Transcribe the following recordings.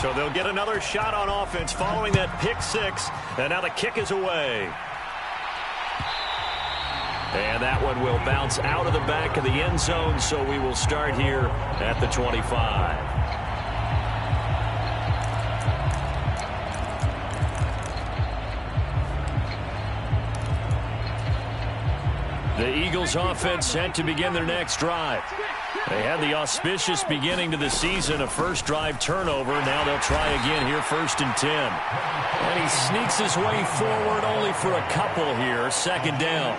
So they'll get another shot on offense following that pick six. And now the kick is away. And that one will bounce out of the back of the end zone, so we will start here at the 25. The Eagles offense set to begin their next drive. They had the auspicious beginning to the season, a first drive turnover. Now they'll try again here, 1st and 10. And he sneaks his way forward only for a couple here, 2nd down.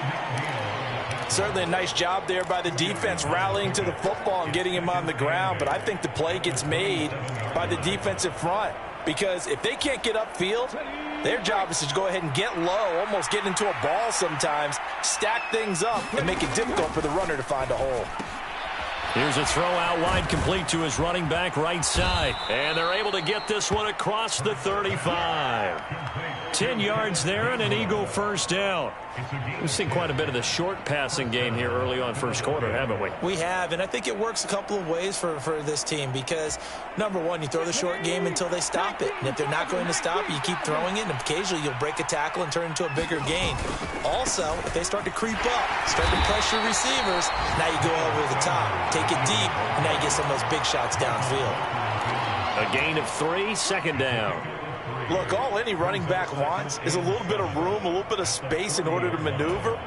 Certainly a nice job there by the defense rallying to the football and getting him on the ground. But I think the play gets made by the defensive front, because if they can't get upfield, their job is to go ahead and get low, almost get into a ball sometimes, stack things up, and make it difficult for the runner to find a hole. Here's a throw out wide, complete to his running back right side. And they're able to get this one across the 35. 10 yards there and an Eagle first down. We've seen quite a bit of the short passing game here early on first quarter, haven't we? We have, and I think it works a couple of ways for this team because, number one, you throw the short game until they stop it. And if they're not going to stop it, you keep throwing it, and occasionally you'll break a tackle and turn into a bigger gain. Also, if they start to creep up, start to pressure receivers, now you go over the top, take it deep, and now you get some of those big shots downfield. A gain of 3, 2nd down. Look, all any running back wants is a little bit of room, a little bit of space in order to maneuver.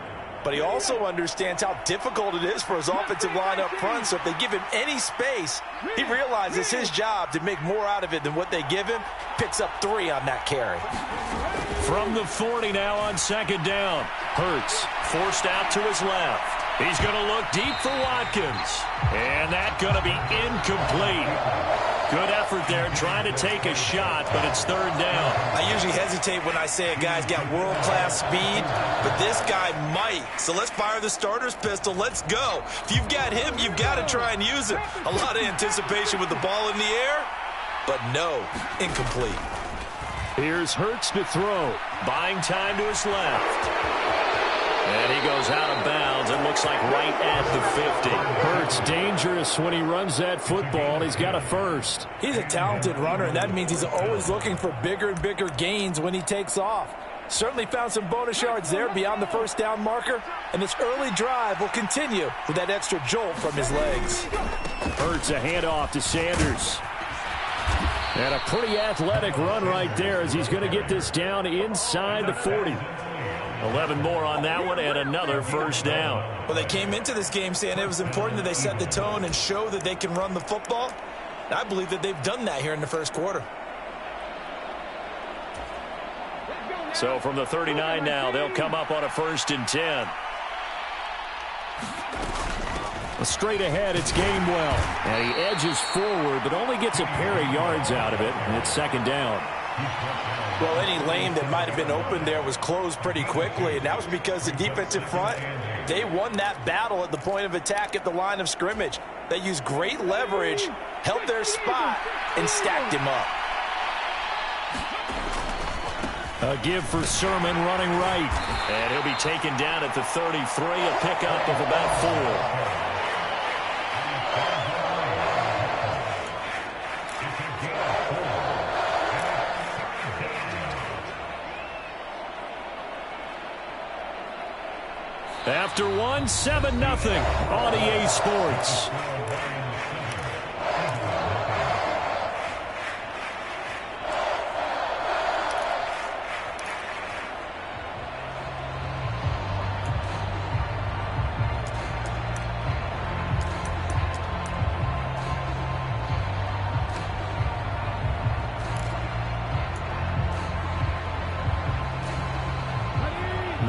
But he also understands how difficult it is for his offensive line up front. So if they give him any space, he realizes his job to make more out of it than what they give him. Picks up 3 on that carry. From the 40 now on 2nd down. Hurts forced out to his left. He's going to look deep for Watkins. And that's going to be incomplete. Good effort there trying to take a shot, but it's 3rd down. I usually hesitate when I say a guy's got world-class speed, but this guy might. So let's fire the starter's pistol. Let's go. If you've got him, you've got to try and use it. A lot of anticipation with the ball in the air, but no, incomplete. Here's Hurts to throw. Buying time to his left. And he goes out of bounds. It looks like right at the 50. Hurts dangerous when he runs that football. He's got a first. He's a talented runner, and that means he's always looking for bigger and bigger gains when he takes off. Certainly found some bonus yards there beyond the 1st down marker, and this early drive will continue with that extra jolt from his legs. Hurts a handoff to Sanders. And a pretty athletic run right there as he's going to get this down inside the 40. 11 more on that one and another 1st down. Well, they came into this game saying it was important that they set the tone and show that they can run the football. And I believe that they've done that here in the 1st quarter. So from the 39 now, they'll come up on a 1st and 10. Straight ahead, it's Gainwell. And he edges forward, but only gets a pair of yards out of it, and it's 2nd down. Well, any lane that might have been open there was closed pretty quickly, and that was because the defensive front, they won that battle at the point of attack at the line of scrimmage. They used great leverage, held their spot, and stacked him up. A give for Sermon running right. And he'll be taken down at the 33, a pickup of about 4. After 1, 7-0 on EA Sports.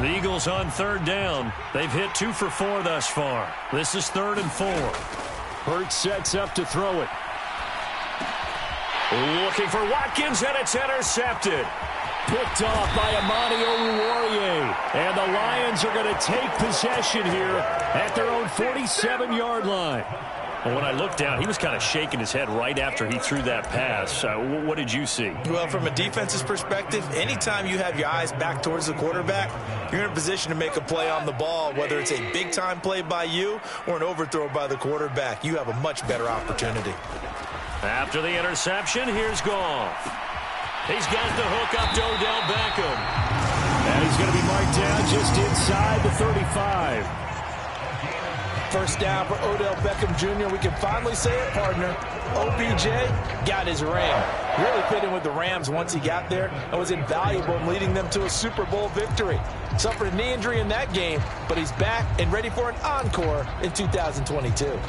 The Eagles on 3rd down. They've hit 2 for 4 thus far. This is 3rd and 4. Hurts sets up to throw it. Looking for Watkins, and it's intercepted. Picked off by Amani Oruwariye. And the Lions are going to take possession here at their own 47-yard line. Well, when I looked down, he was kind of shaking his head right after he threw that pass. What did you see? Well, from a defense's perspective, anytime you have your eyes back towards the quarterback, you're in a position to make a play on the ball, whether it's a big-time play by you or an overthrow by the quarterback. You have a much better opportunity. After the interception, here's Goff. He's got the hook up to Odell Beckham. And he's going to be marked down just inside the 35. First down for Odell Beckham Jr. We can finally say it, partner. OBJ got his ring. Really fit in with the Rams once he got there and was invaluable in leading them to a Super Bowl victory. Suffered a knee injury in that game, but he's back and ready for an encore in 2022.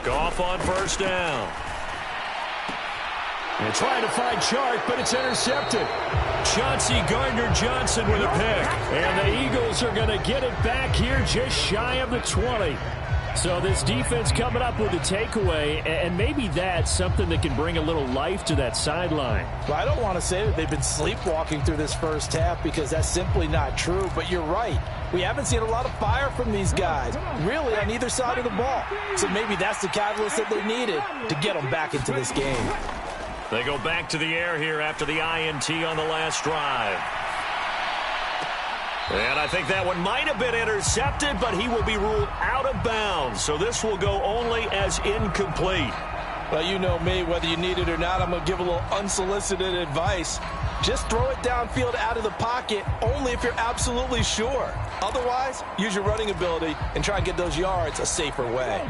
Goff on first down. And trying to find Chark, but it's intercepted. Chauncey Gardner-Johnson with a pick. And the Eagles are going to get it back here just shy of the 20. So this defense coming up with a takeaway, and maybe that's something that can bring a little life to that sideline. Well, I don't want to say that they've been sleepwalking through this first half because that's simply not true, but you're right. We haven't seen a lot of fire from these guys, really, on either side of the ball. So maybe that's the catalyst that they needed to get them back into this game. They go back to the air here after the INT on the last drive. And I think that one might have been intercepted, but he will be ruled out of bounds. So this will go only as incomplete. Well, you know me, whether you need it or not, I'm going to give a little unsolicited advice. Just throw it downfield out of the pocket only if you're absolutely sure. Otherwise, use your running ability and try and get those yards a safer way.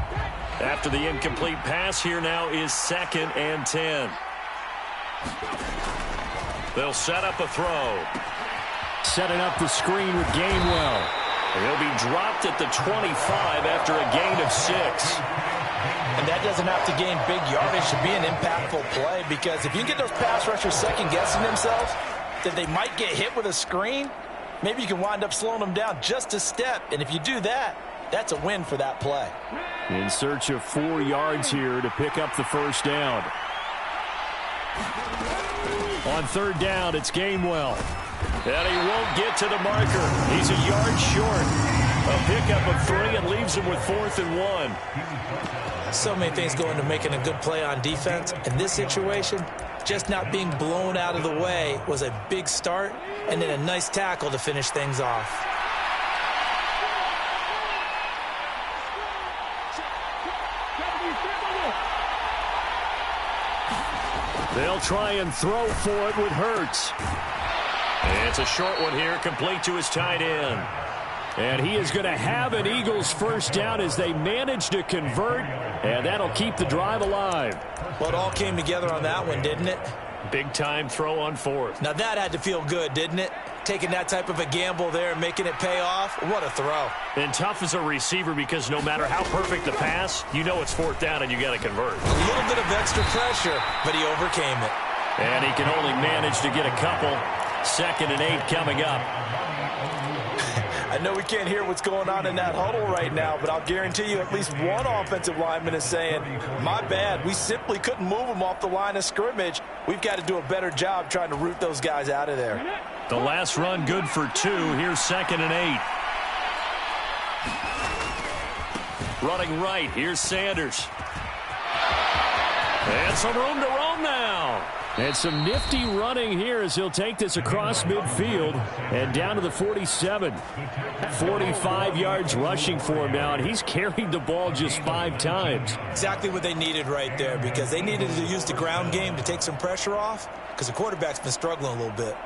After the incomplete pass, here now is 2nd and 10. They'll set up a throw. Setting up the screen with Gainwell. He'll be dropped at the 25 after a gain of 6. And that doesn't have to gain big yardage to be an impactful play, because if you get those pass rushers second-guessing themselves that they might get hit with a screen, maybe you can wind up slowing them down just a step. And if you do that, that's a win for that play. In search of 4 yards here to pick up the first down. On 3rd down, it's Gainwell. And he won't get to the marker. He's a yard short. A pickup of 3 and leaves him with 4th and 1. So many things go into making a good play on defense. In this situation, just not being blown out of the way was a big start, and then a nice tackle to finish things off. They'll try and throw for it with Hurts. It's a short one here, complete to his tight end. And he is going to have an Eagles first down as they manage to convert, and that'll keep the drive alive. Well, it all came together on that one, didn't it? Big-time throw on 4th. Now that had to feel good, didn't it? Taking that type of a gamble there and making it pay off. What a throw. And tough as a receiver, because no matter how perfect the pass, you know it's 4th down and you got to convert. A little bit of extra pressure, but he overcame it. And he can only manage to get a couple. 2nd and 8 coming up. I know we can't hear what's going on in that huddle right now, but I'll guarantee you at least one offensive lineman is saying, my bad, we simply couldn't move them off the line of scrimmage. We've got to do a better job trying to root those guys out of there. The last run good for 2. Here's 2nd and 8. Running right. Here's Sanders. And some room to roam now. And some nifty running here as he'll take this across midfield and down to the 47. 45 yards rushing for him now, and he's carried the ball just 5 times. Exactly what they needed right there, because they needed to use the ground game to take some pressure off, because the quarterback's been struggling a little bit.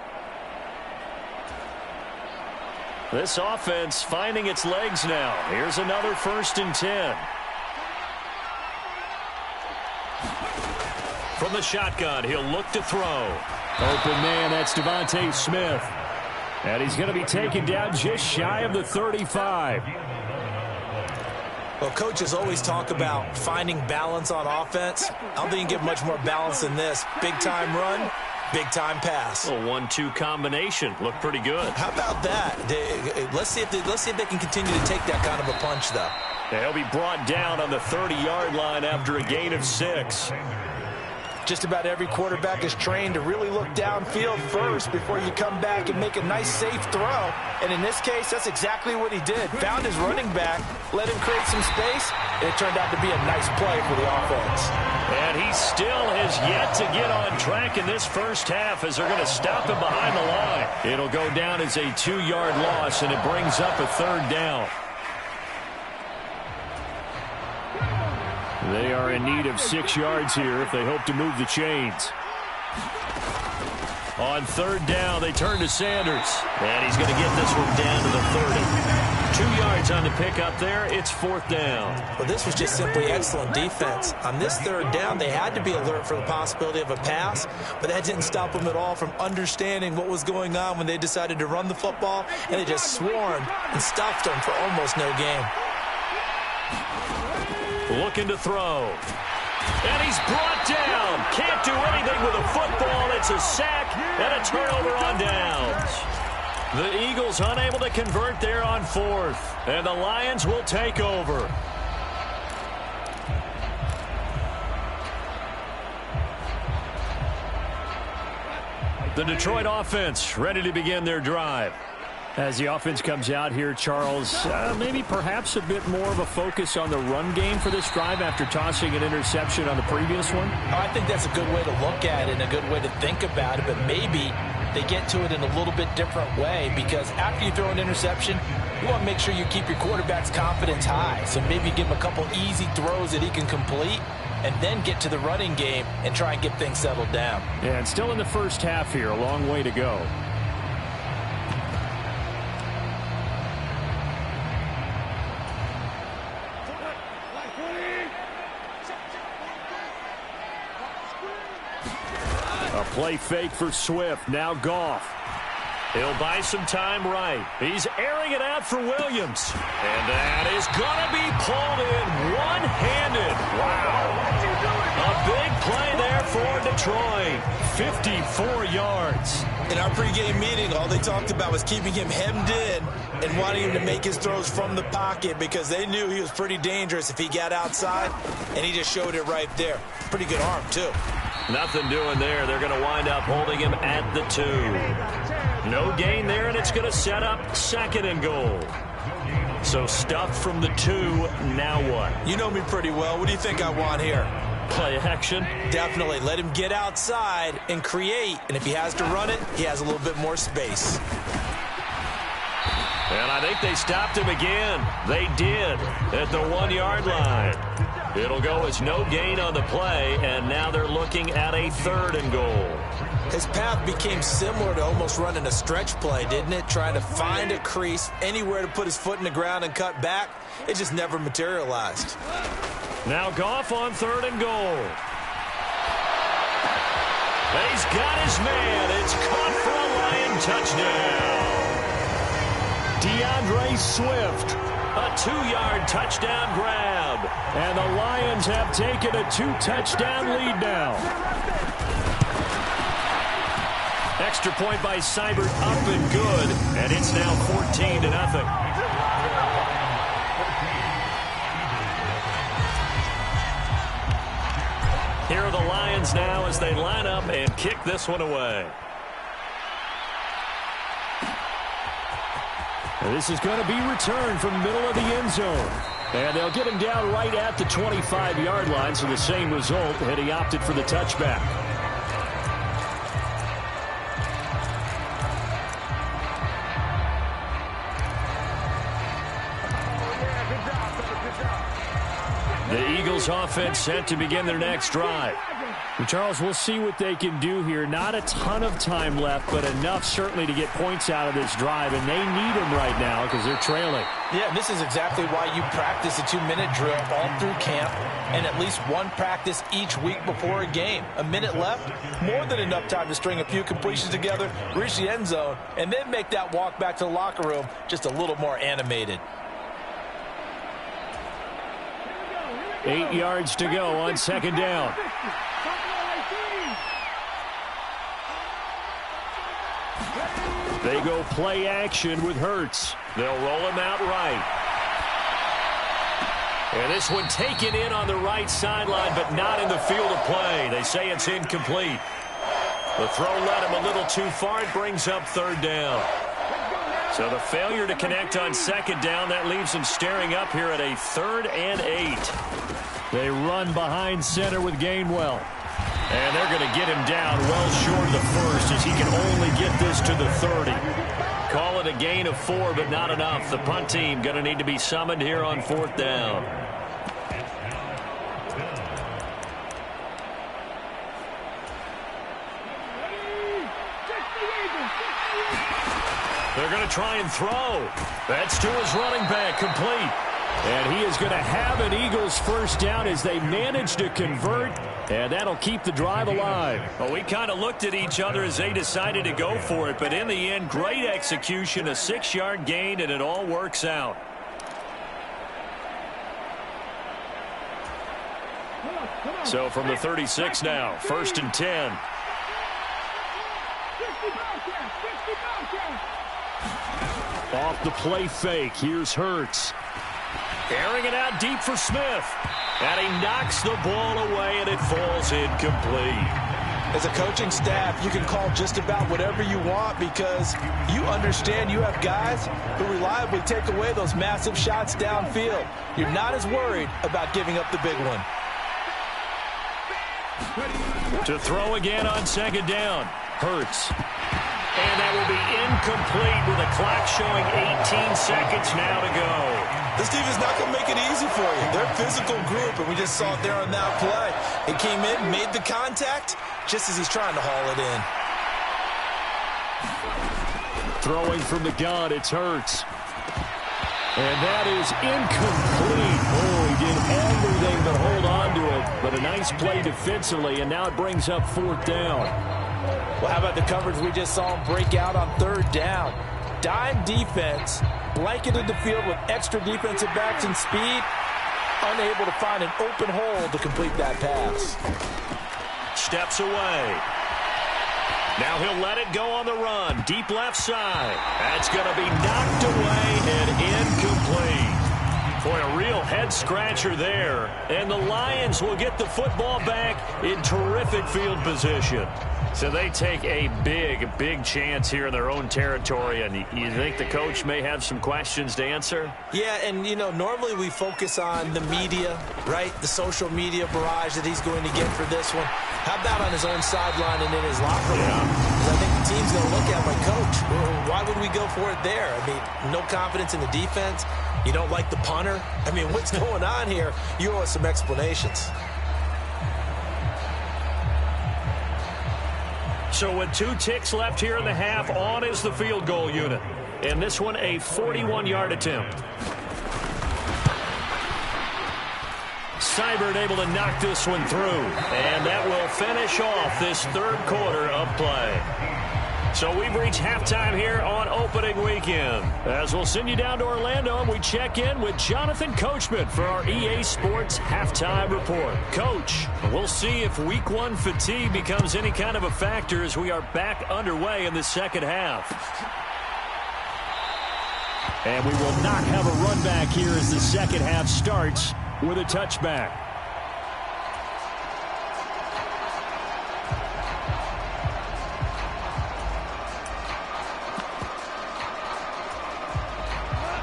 This offense finding its legs now. Here's another 1st and 10. From the shotgun, he'll look to throw. Open man, that's Devontae Smith. And he's going to be taken down just shy of the 35. Well, coaches always talk about finding balance on offense. I don't think you can get much more balance than this. Big-time run, big-time pass. A 1-2 combination. Looked pretty good. How about that? Let's see if they can continue to take that kind of a punch, though. They'll be brought down on the 30-yard line after a gain of 6. Just about every quarterback is trained to really look downfield first before you come back and make a nice, safe throw. And in this case, that's exactly what he did. Found his running back, let him create some space, and it turned out to be a nice play for the offense. And he still has yet to get on track in this first half as they're going to stop him behind the line. It'll go down as a 2-yard loss, and it brings up a 3rd down. They are in need of 6 yards here if they hope to move the chains. On 3rd down, they turn to Sanders. And he's going to get this one down to the 30. 2 yards on the pickup there. It's 4th down. Well, this was just simply excellent defense. On this 3rd down, they had to be alert for the possibility of a pass, but that didn't stop them at all from understanding what was going on when they decided to run the football, and they just swarmed and stuffed them for almost no gain. Looking to throw. And he's brought down. Can't do anything with a football. It's a sack and a turnover on downs. The Eagles unable to convert there on 4th. And the Lions will take over. The Detroit offense ready to begin their drive. As the offense comes out here, Charles, maybe perhaps a bit more of a focus on the run game for this drive after tossing an interception on the previous one? I think that's a good way to look at it and a good way to think about it, but maybe they get to it in a little bit different way, because after you throw an interception, you want to make sure you keep your quarterback's confidence high. So maybe give him a couple easy throws that he can complete, and then get to the running game and try and get things settled down. Yeah, and still in the first half here, a long way to go. A play fake for Swift. Now Goff. He'll buy some time right. He's airing it out for Williams. And that is going to be pulled in one-handed. Wow. A big play there for Detroit. 54 yards. In our pregame meeting, all they talked about was keeping him hemmed in and wanting him to make his throws from the pocket, because they knew he was pretty dangerous if he got outside, and he just showed it right there. Pretty good arm, too. Nothing doing there. They're going to wind up holding him at the 2. No gain there, and it's going to set up 2nd and goal. So stuffed from the 2. Now what? You know me pretty well. What do you think I want here? Play action? Definitely. Let him get outside and create. And if he has to run it, he has a little bit more space. And I think they stopped him again. They did at the 1-yard line. It'll go as no gain on the play, and now they're looking at a 3rd and goal. His path became similar to almost running a stretch play, didn't it? Trying to find a crease, anywhere to put his foot in the ground and cut back. It just never materialized. Now Goff on 3rd and goal. He's got his man. It's caught for a Lion touchdown. DeAndre Swift. A 2-yard touchdown grab. And the Lions have taken a 2-touchdown lead now. Extra point by Seibert, up and good. And it's now 14-0. Here are the Lions now as they line up and kick this one away. And this is going to be returned from middle of the end zone. And they'll get him down right at the 25-yard line, so the same result, and he opted for the touchback. The Eagles offense set to begin their next drive. And Charles, we'll see what they can do here. Not a ton of time left, but enough certainly to get points out of this drive, and they need them right now because they're trailing. Yeah, this is exactly why you practice a 2-minute drill all through camp and at least one practice each week before a game. A minute left, more than enough time to string a few completions together, reach the end zone, and then make that walk back to the locker room just a little more animated. 8 yards to go on 2nd down. They go play action with Hurts. They'll roll him out right. And this one taken in on the right sideline, but not in the field of play. They say it's incomplete. The throw led him a little too far. It brings up 3rd down. So the failure to connect on 2nd down, that leaves him staring up here at a 3rd and 8. They run behind center with Gainwell. And they're going to get him down well short of the first as he can only get this to the 30. Call it a gain of 4, but not enough. The punt team going to need to be summoned here on 4th down. They're going to try and throw. That's to his running back, complete. And he is going to have an Eagles first down as they manage to convert, and that'll keep the drive alive. Well, we kind of looked at each other as they decided to go for it, but in the end, great execution, a 6-yard gain, and it all works out. So from the 36 now, 1st and 10. Off the play fake, here's Hurts. Airing it out deep for Smith. And he knocks the ball away, and it falls incomplete. As a coaching staff, you can call just about whatever you want because you understand you have guys who reliably take away those massive shots downfield. You're not as worried about giving up the big one. To throw again on 2nd down. Hurts. And that will be incomplete with a clock showing 18 seconds now to go. This defense is not going to make it easy for you. They're a physical group, and we just saw it there on that play. It came in, made the contact, just as he's trying to haul it in. Throwing from the gun, it's Hurts. And that is incomplete. Oh, he did everything but hold on to it. But a nice play defensively, and now it brings up 4th down. Well, how about the coverage we just saw him break out on 3rd down? Dime defense, blanketed the field with extra defensive backs and speed, unable to find an open hole to complete that pass. Steps away. Now he'll let it go on the run. Deep left side. That's going to be knocked away and incomplete. Boy, a real head-scratcher there. And the Lions will get the football back in terrific field position. So they take a big chance here in their own territory. And you think the coach may have some questions to answer? Yeah, and, you know, normally we focus on the media, right? The social media barrage that he's going to get for this one. How about on his own sideline and in his locker room? Because I think the team's going to look at my coach. Why would we go for it there? I mean, no confidence in the defense. You don't like the punter? I mean, what's going on here? You owe us some explanations. So with 2 ticks left here in the half, on is the field goal unit. And this one a 41-yard attempt. Seibert able to knock this one through. And that will finish off this 3rd quarter of play. So we've reached halftime here on opening weekend. As we'll send you down to Orlando, and we check in with Jonathan Coachman for our EA Sports Halftime Report. Coach, we'll see if Week 1 fatigue becomes any kind of a factor as we are back underway in the second half. And we will not have a run back here as the second half starts with a touchback.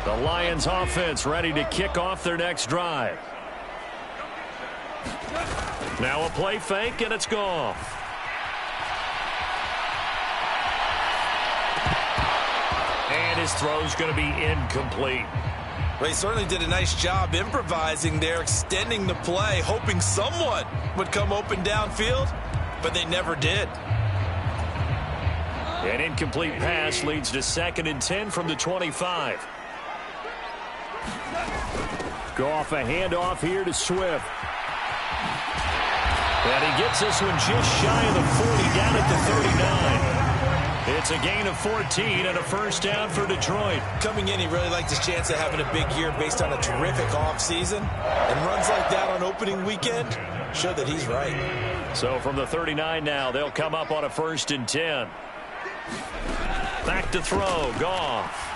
The Lions offense ready to kick off their next drive. Now a play fake, and it's Goff. And his throw's going to be incomplete. Well, he certainly did a nice job improvising there, extending the play, hoping someone would come open downfield, but they never did. An incomplete pass leads to 2nd and 10 from the 25. Goff, a handoff here to Swift. And he gets this one just shy of the 40, down at the 39. It's a gain of 14 and a first down for Detroit. Coming in, he really liked his chance of having a big year based on a terrific offseason. And runs like that on opening weekend show that he's right. So from the 39 now, they'll come up on a 1st and 10. Back to throw, Goff.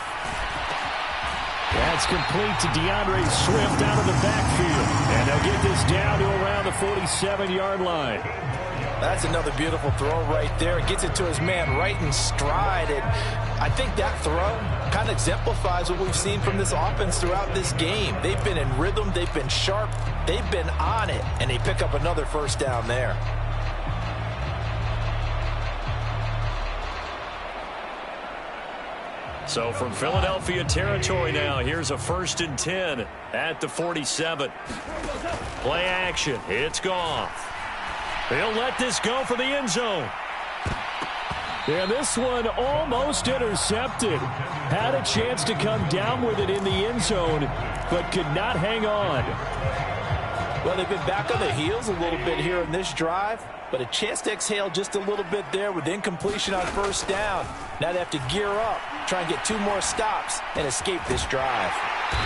That's complete to DeAndre Swift out of the backfield. And they'll get this down to around the 47-yard line. That's another beautiful throw right there. Gets it to his man right in stride. And I think that throw kind of exemplifies what we've seen from this offense throughout this game. They've been in rhythm, they've been sharp, they've been on it, and they pick up another first down there. So from Philadelphia territory now, here's a 1st and 10 at the 47. Play action. It's Goff. He'll let this go for the end zone. Yeah, this one almost intercepted. Had a chance to come down with it in the end zone, but could not hang on. Well, they've been back on their heels a little bit here in this drive, but a chance to exhale just a little bit there with incompletion on first down. Now they have to gear up, try and get 2 more stops, and escape this drive.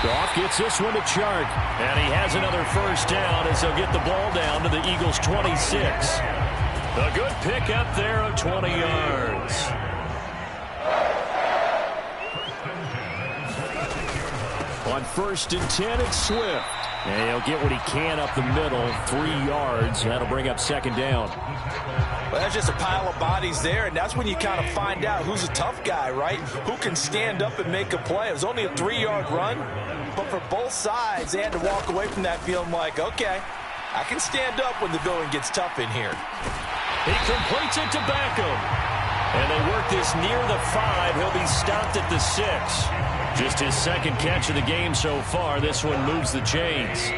Goff gets this one to Chark. And he has another first down as they'll get the ball down to the Eagles' 26. A good pick up there of 20 yards. On 1st and 10, it's Swift. And he'll get what he can up the middle, 3 yards. That'll bring up 2nd down. Well, that's just a pile of bodies there, and that's when you kind of find out who's a tough guy, right? Who can stand up and make a play. It was only a 3-yard run, but for both sides, they had to walk away from that feeling like, okay, I can stand up when the going gets tough in here. He completes it to Beckham. And they work this near the 5. He'll be stopped at the 6. Just his 2nd catch of the game so far. This one moves the chains.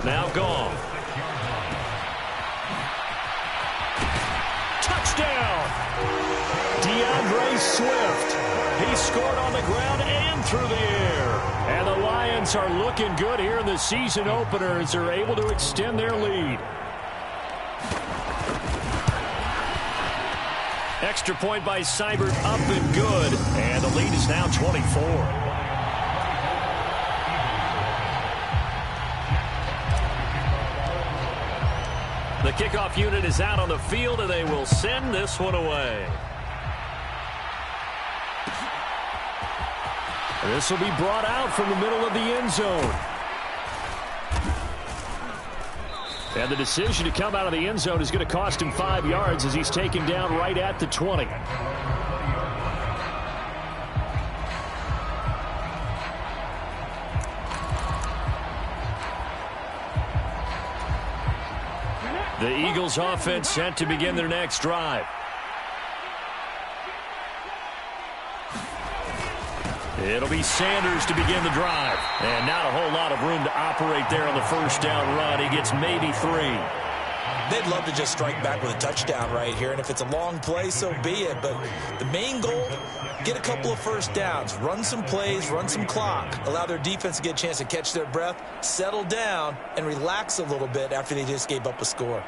Now Goff. Touchdown! DeAndre Swift. He scored on the ground and through the air. And the Lions are looking good here in the season opener as they're able to extend their lead. Extra point by Seibert, up and good. And the lead is now 24. The kickoff unit is out on the field, and they will send this one away. This will be brought out from the middle of the end zone. And the decision to come out of the end zone is going to cost him 5 yards as he's taken down right at the 20. The Eagles offense set to begin their next drive. It'll be Sanders to begin the drive. And not a whole lot of room to operate there on the first down run. He gets maybe 3. They'd love to just strike back with a touchdown right here, and if it's a long play, so be it. But the main goal, get a couple of first downs, run some plays, run some clock, allow their defense to get a chance to catch their breath, settle down, and relax a little bit after they just gave up a score.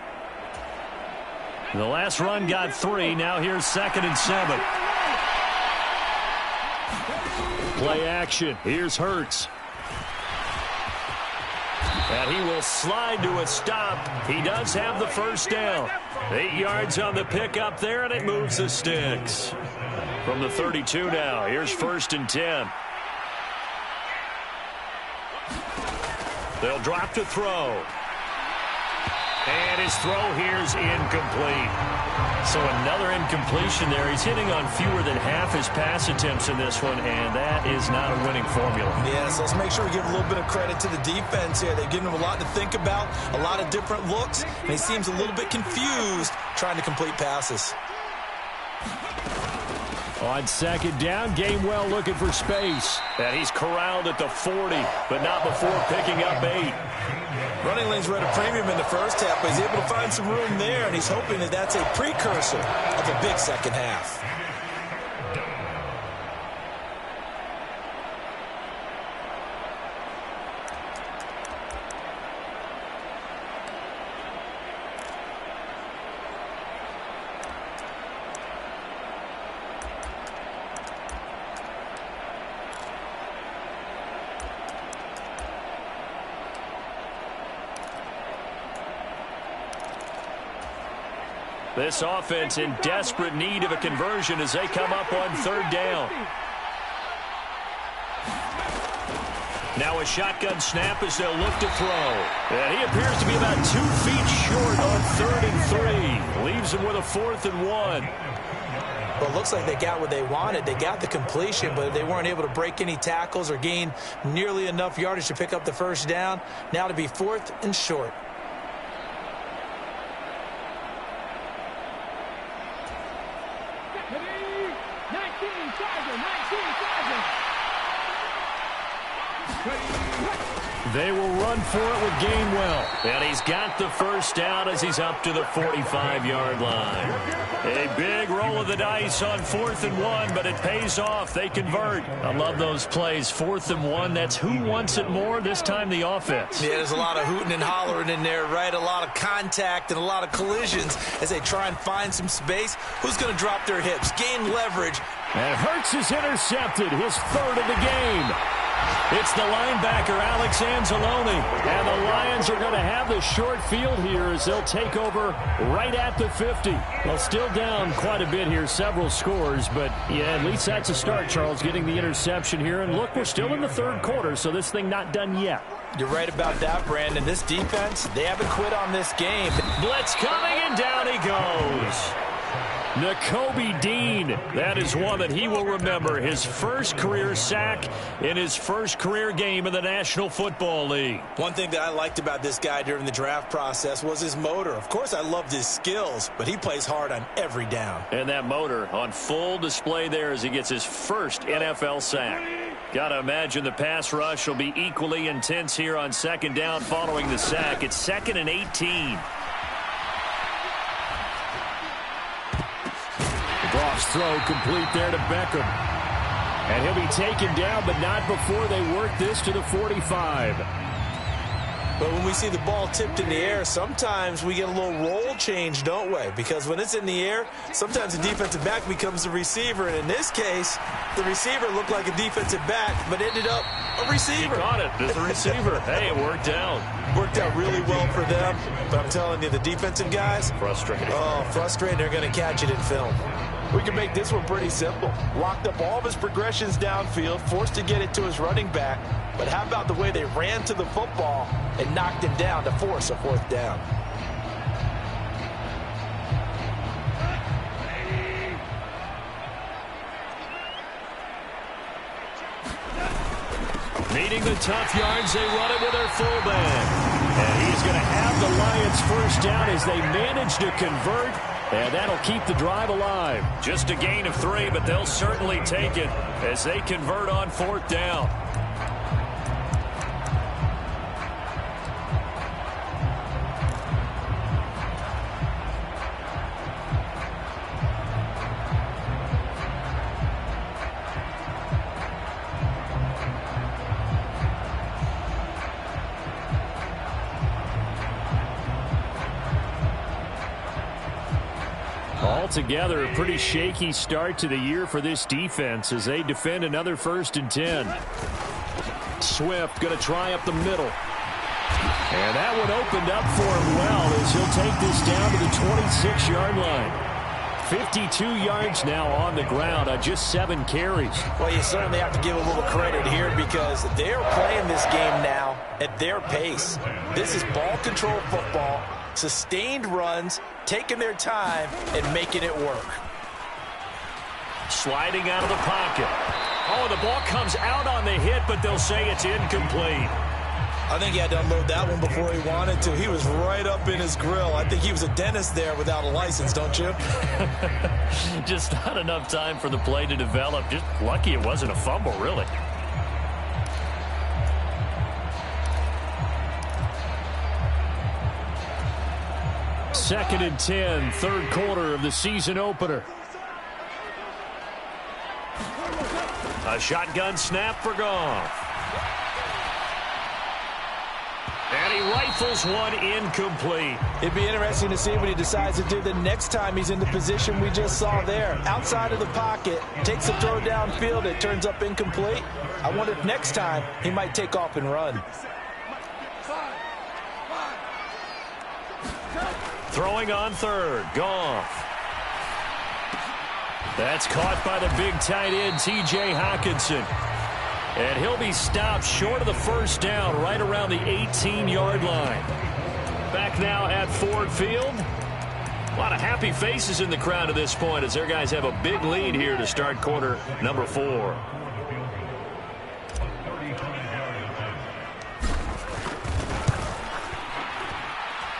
The last run got 3. Now here's 2nd and 7. Play action. Here's Hurts. And he will slide to a stop. He does have the first down. 8 yards on the pickup there, and it moves the sticks. From the 32 now, here's 1st and 10. They'll drop to throw. And his throw here's incomplete. So another incompletion there. He's hitting on fewer than half his pass attempts in this one, and that is not a winning formula. Yeah, so let's make sure we give a little bit of credit to the defense here. They've given him a lot to think about, a lot of different looks, and he seems a little bit confused trying to complete passes. On 2nd down, Gainwell looking for space. And he's corralled at the 40, but not before picking up 8. Running lanes were at a premium in the first half, but he's able to find some room there, and he's hoping that that's a precursor of a big second half. This offense in desperate need of a conversion as they come up on 3rd down. Now a shotgun snap as they'll look to throw. And he appears to be about 2 feet short on 3rd and 3. Leaves him with a 4th and 1. Well, it looks like they got what they wanted. They got the completion, but they weren't able to break any tackles or gain nearly enough yardage to pick up the first down. Now to be 4th and short. They will run for it with Gainwell. And he's got the first down as he's up to the 45-yard line. A big roll of the dice on 4th and 1, but it pays off. They convert. I love those plays. 4th and 1, that's who wants it more, this time the offense. Yeah, there's a lot of hooting and hollering in there, right? A lot of contact and a lot of collisions as they try and find some space. Who's going to drop their hips, gain leverage? And Hurts is intercepted, his 3rd of the game. It's the linebacker, Alex Anzalone. And the Lions are going to have the short field here as they'll take over right at the 50. Well, still down quite a bit here, several scores, but yeah, at least that's a start, Charles, getting the interception here. And look, we're still in the 3rd quarter, so this thing not done yet. You're right about that, Brandon. This defense, they haven't quit on this game. Blitz coming, and down he goes. Nakobe Dean, that is one that he will remember. His first career sack in his first career game in the National Football League. One thing that I liked about this guy during the draft process was his motor. Of course, I loved his skills, but he plays hard on every down. And that motor on full display there as he gets his first NFL sack. Got to imagine the pass rush will be equally intense here on 2nd down following the sack. It's 2nd and 18. Goff's throw complete there to Beckham. And he'll be taken down, but not before they work this to the 45. But when we see the ball tipped in the air, sometimes we get a little roll change, don't we? Because when it's in the air, sometimes the defensive back becomes the receiver. And in this case, the receiver looked like a defensive back, but ended up a receiver. He caught it as a receiver. Hey, it worked out. Worked out really well for them. But I'm telling you, the defensive guys, frustrating. Oh, frustrating. They're going to catch it in film. We can make this one pretty simple. Locked up all of his progressions downfield, forced to get it to his running back. But how about the way they ran to the football and knocked him down to force a 4th down? Needing the tough yards, they run it with their fullback. And he's going to have the Lions first down as they manage to convert. And that'll keep the drive alive. Just a gain of 3, but they'll certainly take it as they convert on 4th down. Altogether, a pretty shaky start to the year for this defense as they defend another 1st and 10. Swift going to try up the middle. And that one opened up for him well as he'll take this down to the 26-yard line. 52 yards now on the ground on just 7 carries. Well, you certainly have to give a little credit here because they're playing this game now at their pace. This is ball control football, sustained runs, taking their time and making it work. Sliding out of the pocket. Oh, the ball comes out on the hit, but they'll say it's incomplete. I think he had to unload that one before he wanted to. He was right up in his grill. I think he was a dentist there without a license, don't you? Just not enough time for the play to develop. Just lucky it wasn't a fumble, really. Second and 10, 3rd quarter of the season opener. A shotgun snap for Goff. And he rifles one incomplete. It'd be interesting to see what he decides to do the next time he's in the position we just saw there. Outside of the pocket, takes a throw downfield, it turns up incomplete. I wonder if next time he might take off and run. Throwing on 3rd, Goff. That's caught by the big tight end, T.J. Hockenson. And he'll be stopped short of the first down right around the 18-yard line. Back now at Ford Field. A lot of happy faces in the crowd at this point as their guys have a big lead here to start quarter number 4.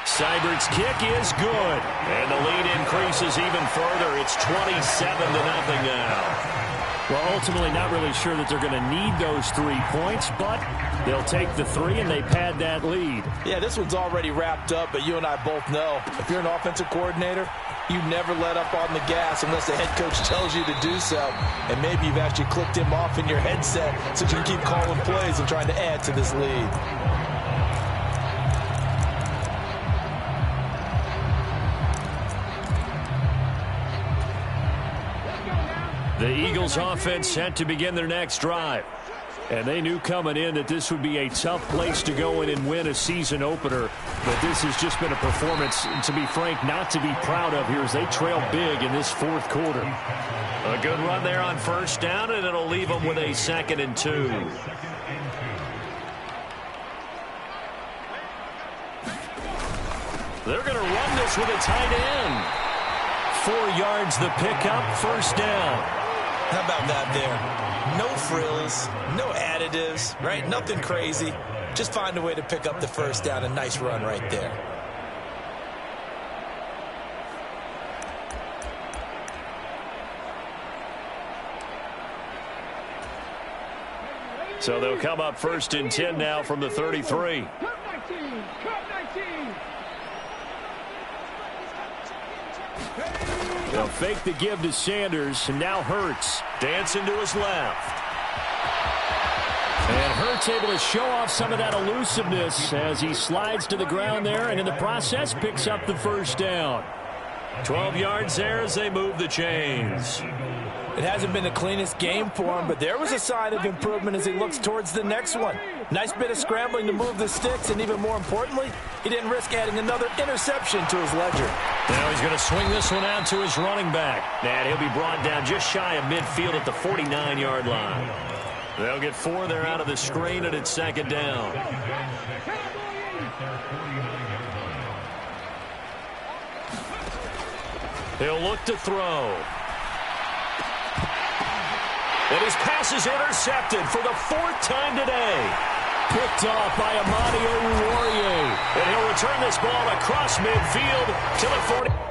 Seibert's kick is good. And the lead increases even further. It's 27-0 now. Well, ultimately not really sure that they're going to need those 3 points, but they'll take the 3 and they pad that lead. Yeah, this one's already wrapped up, but you and I both know if you're an offensive coordinator, you never let up on the gas unless the head coach tells you to do so. And maybe you've actually clicked him off in your headset so you can keep calling plays and trying to add to this lead. The Eagles offense set to begin their next drive. And they knew coming in that this would be a tough place to go in and win a season opener. But this has just been a performance, to be frank, not to be proud of here as they trail big in this fourth quarter. A good run there on first down, and it'll leave them with a 2nd and 2. They're going to run this with a tight end. 4 yards the pickup, first down. How about that there? No frills, no additives, right? Nothing crazy. Just find a way to pick up the first down. A nice run right there. So they'll come up 1st and 10 now from the 33. They'll fake the give to Sanders, and now Hurts. Dancing to his left. And Hurts able to show off some of that elusiveness as he slides to the ground there, and in the process picks up the first down. 12 yards there as they move the chains. It hasn't been the cleanest game for him, but there was a sign of improvement as he looks towards the next one. Nice bit of scrambling to move the sticks, and even more importantly, he didn't risk adding another interception to his ledger. Now he's going to swing this one out to his running back. And he'll be brought down just shy of midfield at the 49-yard line. They'll get 4 there out of the screen, and it's 2nd down. He'll look to throw. And his pass is intercepted for the 4th time today. Picked off by Amani Oruwariye. And he'll return this ball across midfield to the 40.